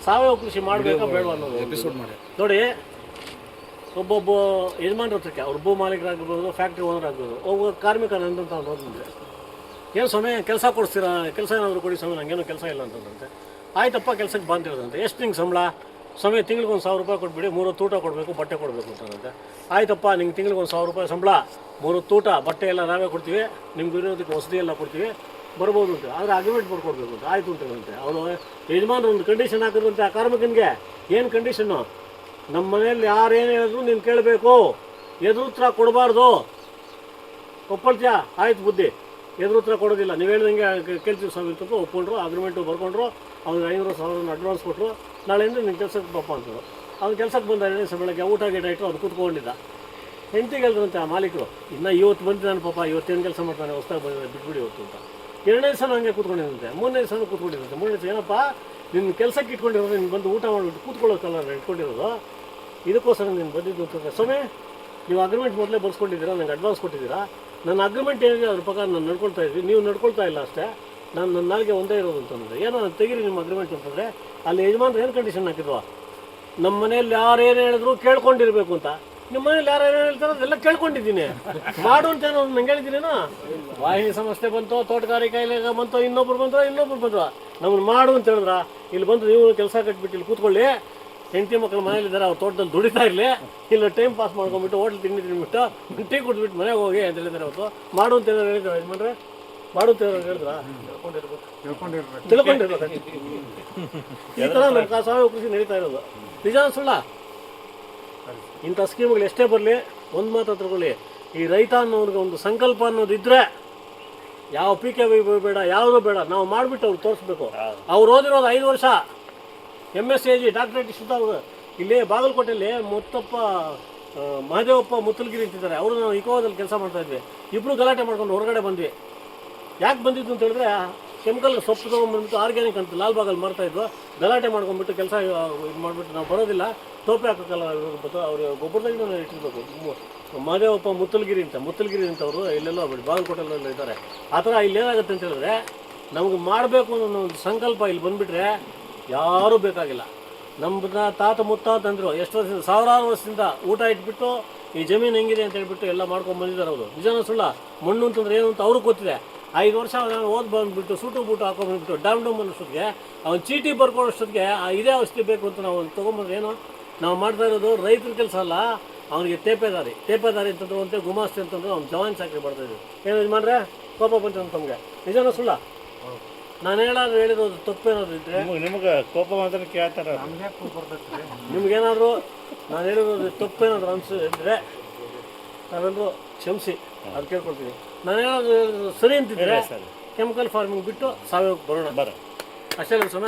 ಸಾವಯವ ಕೃಷಿ ಮಾಡಬೇಕಾ ಬೇಡವಾ ಅನ್ನೋದು ಎಪಿಸೋಡ್ ಮಾಡಿ ನೋಡಿ. ಒಬ್ಬೊಬ್ಬ ಯಜಮಾನ್ರ ಹತ್ರಕ್ಕೆ ಅವ್ರ ಭೂ ಮಾಲೀಕರಾಗಿರ್ಬೋದು, ಫ್ಯಾಕ್ಟ್ರಿ ಓನರ್ ಆಗ್ಬೋದು, ಒಬ್ಬ ಕಾರ್ಮಿಕರ ಅಂತ ನೋಡಿದ್ರೆ ಏನು ಸಮಯ ಕೆಲಸ ಕೊಡಿಸ್ತೀರಾ, ಕೆಲಸ ಏನಾದರೂ ಕೊಡಿ ಸಮಯ, ನನಗೇನು ಕೆಲಸ ಇಲ್ಲ ಅಂತಂದಂತೆ. ಆಯ್ತಪ್ಪ ಕೆಲಸಕ್ಕೆ ಬಂದಿರೋದಂತೆ. ಎಷ್ಟು ನಿಂಗೆ ಸಂಬಳ? ಸಮಯ ತಿಂಗ್ಳಿಗೆ 1,000 ರೂಪಾಯಿ ಕೊಟ್ಬಿಡಿ, 3 ಹೊತ್ತು ಊಟ ಕೊಡಬೇಕು, ಬಟ್ಟೆ ಕೊಡಬೇಕು ಅಂತಂದಂತೆ. ಆಯ್ತಪ್ಪ ನಿಂಗೆ ತಿಂಗ್ಳಿಗೆ 1,000 ರೂಪಾಯಿ ಸಂಬಳ, 3 ಹೊತ್ತು ಊಟ, ಬಟ್ಟೆ ಎಲ್ಲ ನಾವೇ ಕೊಡ್ತೀವಿ, ನಿಮ್ಗೆ ಇರೋದಕ್ಕೆ ವಸತಿ ಎಲ್ಲ ಕೊಡ್ತೀವಿ, ಬರ್ಬೋದು ಅಂತ. ಆದರೆ ಅಗ್ರಿಮೆಂಟ್ ಮಾಡ್ಕೊಡ್ಬೇಕು ಅಂತ. ಆಯಿತು ಅಂತಂತೆ. ಅವರು ಯಜಮಾನ್ರು ಒಂದು ಕಂಡೀಷನ್ ಹಾಕಿದ್ರಂತೆ ಆ ಕಾರ್ಮಿಕನಿಗೆ. ಏನು ಕಂಡೀಷನ್ನು? ನಮ್ಮ ಮನೆಯಲ್ಲಿ ಯಾರೇನು ಹೇಳಿದ್ರು ನೀನು ಕೇಳಬೇಕು, ಎದುರುತ್ತರ ಕೊಡಬಾರ್ದು. ಒಪ್ಪಳ್ತೀಯಾ? ಆಯ್ತು ಬುದ್ಧಿ, ಎದುರುತ್ತರ ಕೊಡೋದಿಲ್ಲ, ನೀವು ಹೇಳ್ದಂಗೆ ಕೇಳ್ತೀವಿ ಸ್ವಾಮಿ ಅಂತ ಒಪ್ಕೊಂಡ್ರು. ಅಗ್ರಿಮೆಂಟು ಬರ್ಕೊಂಡ್ರು. ಅವ್ರಿಗೆ 500,000 ಅಡ್ವಾನ್ಸ್ ಕೊಟ್ಟರು. ನಾಳೆಯಿಂದ ನಿನ್ನ ಕೆಲಸಕ್ಕೆ ಪಾಪ ಅಂತಂದರು. ಅವ್ನು ಕೆಲಸಕ್ಕೆ ಬಂದ 2 ದಿವಸ ಬೆಳಗ್ಗೆ ಊಟ ಗೀಟ ಇಟ್ಟು ಅವ್ನು ಕೂತ್ಕೊಂಡಿದ್ದ. ಹೆಂಡತಿಗೆ ಹೇಳಿದ್ರಂತೆ ಆ ಮಾಲೀಕರು, ಇನ್ನು ಇವತ್ತು ಬಂದಿದ್ದಾನೆ ಪಾಪ, ಇವತ್ತೇನು ಕೆಲಸ ಮಾಡ್ತಾನೆ, ಹೊಸ್ದಾಗಿ ಬಂದಿದ್ದ, ಬಿಟ್ಬಿಡಿ ಇವತ್ತು ಅಂತ. 2ನೇ ದಿವಸ ಹಂಗೆ ಕೂತ್ಕೊಂಡಿದ್ದಂತೆ. 3ನೇ ದಿವಸ ಕೂತ್ಕೊಂಡಿದ್ದಂತೆ. 3ನೇ ದಿವಸ ಏನಪ್ಪ ನಿನ್ನ ಕೆಲಸಕ್ಕೆ ಇಟ್ಕೊಂಡಿರೋದು, ನೀನು ಬಂದು ಊಟ ಮಾಡಿಬಿಟ್ಟು ಕೂತ್ಕೊಳ್ಳೋಕ್ಕಲ್ಲ ಇಟ್ಕೊಂಡಿರೋದು, ಇದಕ್ಕೋಸ್ಕರ ನೀನು ಬಂದಿದ್ದು ಅಂತಂದರೆ. ಸ್ವಾಮಿ ನೀವು ಅಗ್ರಿಮೆಂಟ್ ಮೊದಲೇ ಬರ್ಸ್ಕೊಂಡಿದ್ದೀರಾ, ನನಗೆ ಅಡ್ವಾನ್ಸ್ ಕೊಟ್ಟಿದ್ದೀರಾ, ನನ್ನ ಅಗ್ರಿಮೆಂಟ್ ಏನಿದೆ ಅದ್ರ ಪ್ರಕಾರ ನಾನು ನಡ್ಕೊಳ್ತಾ ಇದ್ವಿ, ನೀವು ನಡ್ಕೊಳ್ತಾ ಇಲ್ಲ ಅಷ್ಟೇ, ನನ್ನ ನಾಲ್ಗೆ ಒಂದೇ ಇರೋದು ಅಂತಂದರೆ. ಏನೋ ನಾನು ತೆಗೀರಿ ನಿಮ್ಮ ಅಗ್ರಿಮೆಂಟ್ ಅಂತಂದರೆ. ಅಲ್ಲಿ ಯಜಮಾನ್ರು ಏನು ಕಂಡೀಷನ್ ಹಾಕಿದ್ವಾ, ನಮ್ಮ ಮನೇಲಿ ಯಾರೇನು ಹೇಳಿದ್ರು ಕೇಳ್ಕೊಂಡಿರ್ಬೇಕು ಅಂತ. ನಿಮ್ಮ ಮನೇಲಿ ಯಾರೇನು ಹೇಳ್ತಾರೋ ಅದೆಲ್ಲ ಕೇಳ್ಕೊಂಡಿದ್ದೀನಿ, ಮಾಡು ಅಂತ ಏನೋ ನಂಗೆ ಹೇಳಿದ್ದೀನೇನೋ. ವಾಹಿನಿ ಸಮಸ್ಯೆ ಬಂತೋ, ತೋಟಗಾರಿಕೆ ಇಲಾಖೆ ಬಂತೋ, ಇನ್ನೊಬ್ರು ಬಂದ್ರು ನಮ್ಮನ್ನು ಮಾಡು ಅಂತ ಹೇಳಿದ್ರ. ಇಲ್ಲಿ ಬಂದು ನೀವು ಕೆಲಸ ಕಟ್ಬಿಟ್ಟು ಇಲ್ಲಿ ಕೂತ್ಕೊಳ್ಳಿ, ಹೆಂಡತಿ ಮಕ್ಕಳು ಮನೇಲಿದ್ದಾರೆ, ಅವ್ರು ತೋಟದಲ್ಲಿ ದುಡಿತಾ ಇರಲಿ, ಇಲ್ಲ ಟೈಮ್ ಪಾಸ್ ಮಾಡ್ಕೊಂಡ್ಬಿಟ್ಟು ಹೋಟ್ಲ್ ತಿಂಡಿ ತಿಂದ್ಬಿಟ್ಟು ಟೀ ಕುಡಿದ್ಬಿಟ್ಟು ಮನೆಗೆ ಹೋಗಿ ಅಂತ ಹೇಳಿದ್ದಾರೆ. ಅವತ್ತು ಮಾಡು ಅಂತ ಏನಾರು ಹೇಳಿದ್ರು ಯಜಮಾನ್ರೆ, ಮಾಡು ಅಂತ ಏನಾರು ಹೇಳಿದ್ರ? ತಿಳ್ಕೊಂಡಿರ್ಬೇಕು. ಈ ಥರ ನಮ್ಮ ಸಾವಯವ ಕೃಷಿ ನಡೀತಾ ಇರೋದು. ನಿಜ ಸುಳ್ಳ? ಇಂಥ ಸ್ಕೀಮ್ಗಳು ಎಷ್ಟೇ ಬರಲಿ, ಒಂದು ಮಾತು ತಗೊಳ್ಳಿ, ಈ ರೈತ ಅನ್ನೋರಿಗೆ ಒಂದು ಸಂಕಲ್ಪ ಅನ್ನೋದಿದ್ರೆ ಯಾವ PK ಬೇಡ, ಯಾವುದೂ ಬೇಡ, ನಾವು ಮಾಡಿಬಿಟ್ಟು ಅವ್ರು ತೋರಿಸ್ಬೇಕು. ಅವ್ರು ಓದಿರೋದು 5 ವರ್ಷ MSc ಡಾಕ್ಟ್ರೇಟ್ ಇಷ್ಟ. ಅವರು ಇಲ್ಲಿ ಬಾಗಲಕೋಟೆಯಲ್ಲಿ ಮಹದೇವಪ್ಪ ಮುತ್ತಲಗಿರಿ ಅಂತಿದ್ದಾರೆ. ಅವರು ನಾವು ಇಕೋದಲ್ಲಿ ಕೆಲಸ ಮಾಡ್ತಾಯಿದ್ವಿ. ಇಬ್ಬರು ಗಲಾಟೆ ಮಾಡ್ಕೊಂಡು ಹೊರಗಡೆ ಬಂದ್ವಿ. ಯಾಕೆ ಬಂದಿದ್ದು ಅಂತ ಹೇಳಿದ್ರೆ, ಕೆಮಿಕಲ್ ಸೊಪ್ಪು ತೊಗೊಂಡ್ಬಂದ್ಬಿಟ್ಟು ಆರ್ಗ್ಯಾನಿಕ್ ಅಂತ ಲಾಲ್ಬಾಗಲ್ಲಿ ಮಾಡ್ತಾಯಿದ್ವು. ಗಲಾಟೆ ಮಾಡ್ಕೊಂಡ್ಬಿಟ್ಟು ಕೆಲಸ ಇದು ಮಾಡಿಬಿಟ್ಟು ನಾವು ಬರೋದಿಲ್ಲ, ಟೋಪಿ ಹಾಕೋಕ್ಕಲ್ಲ, ಅವ್ರು ಗೊಬ್ಬರದಾಗ ಇಟ್ಟಿರ್ಬೇಕು. ಮಹದೇವಪ್ಪ ಮುತ್ತಲಗಿರಿ ಅಂತ ಅವರು ಇಲ್ಲೆಲ್ಲ ಬಾಗಲಕೋಟೆಲ್ಲ ಇದ್ದಾರೆ. ಆ ಥರ ಇಲ್ಲೇನಾಗುತ್ತೆ ಅಂತ ಹೇಳಿದ್ರೆ, ನಮಗೆ ಮಾಡಬೇಕು ಅನ್ನೋ ಒಂದು ಸಂಕಲ್ಪ ಇಲ್ಲಿ ಬಂದುಬಿಟ್ರೆ ಯಾರೂ ಬೇಕಾಗಿಲ್ಲ. ನಮ್ಮ ತಾತ ಮುತ್ತಾತ ಅಂದರು ಎಷ್ಟು ವರ್ಷದಿಂದ, ಸಾವಿರಾರು ವರ್ಷದಿಂದ ಊಟ ಇಟ್ಬಿಟ್ಟು ಈ ಜಮೀನು ಹೆಂಗಿದೆ ಅಂತ ಹೇಳ್ಬಿಟ್ಟು ಎಲ್ಲ ಮಾಡ್ಕೊಂಡು ಬಂದಿದ್ದಾರೆ. ಅವರು ನಿಜನ ಸುಳ್ಳ? ಮಣ್ಣು ಅಂತಂದ್ರೆ ಏನು ಅಂತ ಅವ್ರಿಗೆ ಗೊತ್ತಿದೆ. 5 ವರ್ಷ ಓದ್ ಬಂದುಬಿಟ್ಟು ಸೂಟು ಬೂಟು ಹಾಕೊಂಡ್ಬಿಟ್ಟು ಡಮ್ ಅನ್ನೋಷ್ಟೊತ್ತಿಗೆ, ಅವ್ನು ಚೀಟಿ ಬರ್ಕೊಳ್ಳೋಷ್ಟೊತ್ತಿಗೆ ಇದೇ ಔಷಧಿ ಬೇಕು ಅಂತ ನಾವು ತೊಗೊಂಬಂದ್ರೆ ಏನು? ನಾವು ಮಾಡ್ತಾ ಇರೋದು ರೈತರ ಕೆಲಸ ಅಲ್ಲ, ಅವನಿಗೆ ತೇಪೇದಾರಿ ಅಂತಂದ್ರು ಅಂತೆ, ಗುಮಾಸ್ತಿ ಅಂತಂದ್ರೆ ಅವ್ನು ಜವಾನ್ ಚಾಕರಿ ಮಾಡ್ತಾಯಿದ್ವಿ. ಏನು ಮಾಡ್ರೆ ಕೋಪ ಬಂತು ತಮಗೆ. ನಿಜನ ಸುಳ್ಳ? ನಾನು ಹೇಳಿರೋದು ತಪ್ಪೇನಾದ್ರು ಇದ್ರೆ ನಿಮಗೆ ಕೋಪ ಮಾತ್ರ ಕೇಳ್ತಾರೆ. ನಿಮ್ಗೇನಾದರೂ ನಾನು ಹೇಳಿರೋದು ತಪ್ಪೇನಾದ್ರು ಅನಿಸಿದ್ರೆ ನಾವೆಲ್ಲರೂ ಕ್ಷಮಿಸಿ, ಅದು ಕೇಳ್ಕೊಳ್ತೀವಿ. ನಾನು ಹೇಳೋದು ಸರಿ ಅಂತಿದ್ರೆ ಕೆಮಿಕಲ್ ಫಾರ್ಮಿಂಗ್ ಬಿಟ್ಟು ಸಾವಯವಕ್ಕೆ ಬರೋಣ. ಅಷ್ಟೇ ಸಮ